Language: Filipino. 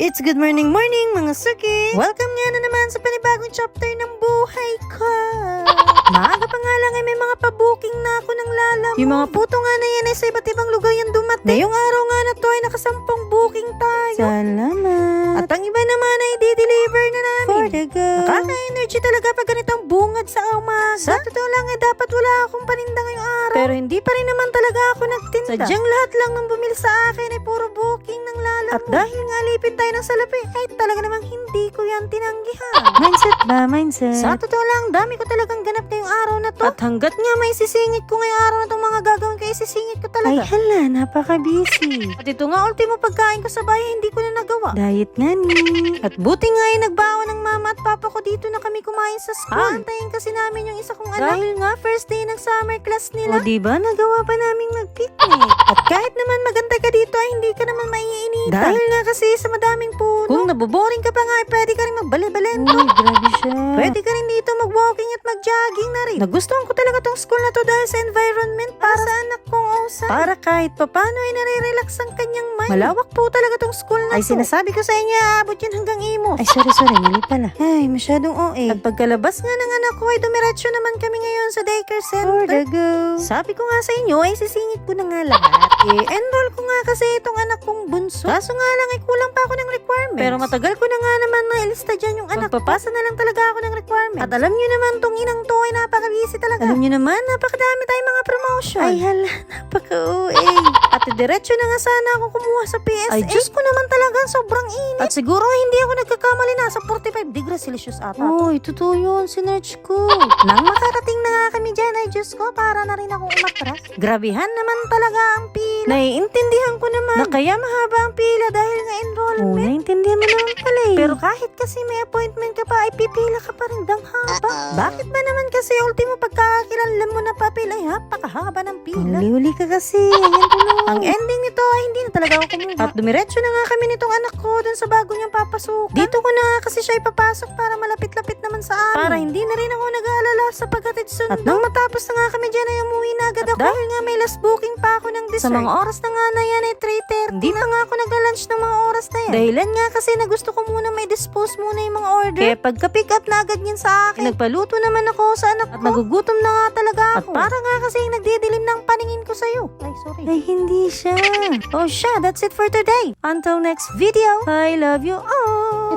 It's good morning mga suki! Welcome nga na naman sa panibagong chapter ng buhay ko! Maaga pa nga lang ay may mga pa-booking na ako ng lalamove. Yung mga puto nga na yan ay sa iba't ibang lugar yung dumating. Ngayong araw nga na to ay nakasampung booking tayo. Salamat! At ang iba naman ay di-deliver na namin. For the go! Nakaka-energy talaga pag ganitong bungad sa umaga. Sa totoo lang ay dapat wala akong paninda ngayong araw. Pero hindi pa rin naman talaga ako nagtinda. Sadyang lahat lang ng bumili sa akin ay puro booking ng lalamove. At dahil nga alipin tayo ng salapi, ay talaga namang hindi ko yan tinanggihan. Mindset ba? Mindset? Sa totoo lang, dami ko talagang ganap ngayong araw na to. At hanggat nga may sisingit ko ngayong araw na itong mga gagawin ko, isisingit ko talaga. Ay hala, napaka-busy. At ito nga, ultimo pagkain ko sa bahay, hindi ko na nagawa. Diet nga ni. At buti nga ay nagbawa ng mama at papa ko dito na kami kumain sa school. Antayin kasi namin yung isa kong anak. Dahil nga, first day ng summer class nila. O diba, nagawa pa namin mag-picnic. At kahit naman maganda ka dito, ay hindi ka naman maiinita. Dahil nga kasi sa madaming puno. Kung naboboring ka pa nga, ay pwede ka rin magbali-balento. Uy, grabe siya. Pwede ka rin dito mag-walking at mag-jogging na rin. Nagustuhan ko talaga tong school na to dahil sa environment para sa anak kong Osa. Para kahit papano ay nare-relax ang kanyang mind. Malawak po talaga tong school na to. Ay, sinasabi ko sa inyo, aabot yun hanggang Imo. Ay, sorry, mali pala. Ay, masyadong OA. At pagkalabas nga ng anak ko, ay dumiretso naman kami ngayon sa daycare center. For the go. Sabi ko nga sa inyo, ay sisingit ko na nga lahat. Enroll ko nga kasi itong anak kong bunso. Kaso nga lang, ay kulang pa ako ng requirements. Pero matagal ko na nga naman na ilista dyan yung anak. Magpapasa na lang talaga ako ng requirements. At alam nyo naman, tong inang to ay napaka-busy talaga. Alam nyo naman, napakadami tayong mga promotion. Ay hala, napaka-OA. At diretso na nga sana ako kumuha sa PSA. Ay, Diyos ko naman talaga, sobrang init. At siguro hindi ako nagkakamali na sa 45 degrees Celsius ata. Uy, totoo yun, sinerch ko. Nang makarating na nga kami dyan, ay Diyos ko, para na rin akong umatras. Grabihan naman talaga ang pila. Naiintindihan ko naman na kaya mahaba ang pila dahil nga enrollment. Oo, naiintindihan mo naman pala eh. Pero kahit kasi may appointment ka pa, ay pipila ka pa rin dang haba. Bakit ba naman kasi ultimo pagkakakilanlan mo na papila ay napakahaba ng pila? Huli-huli ka kasi. Ayan tuloy. Ang ending nito ay hindi na talaga ako kumuha. At dumiretso na nga kami nitong anak ko dun sa bago niyang papasukan. Dito ko na nga kasi siya ipapasok para malapit-lapit naman sa amin. Para hindi na rin ako nag-aalala sa paghatid sundo. At nang matapos na nga kami dyan ay umuwi na agad ako. Dahil nga may last booking pa ako ng dessert. Sa mga oras na nga na yan ay 3:30. Hindi na nga ako nag-lunch ng mga oras na yan. Dahilan nga kasi na gusto ko muna may dispose muna yung mga order. Kaya pagka-pick up na agad yan sa akin. Nagpaluto naman ako sa anak ko. At nagugutom na nga talaga ako. At para nga kasi nagdidilim ng paningin ko sa'yo. Ay, sorry. Ay, hindi siya. Oh, siya. That's it for today. Until next video. I love you all.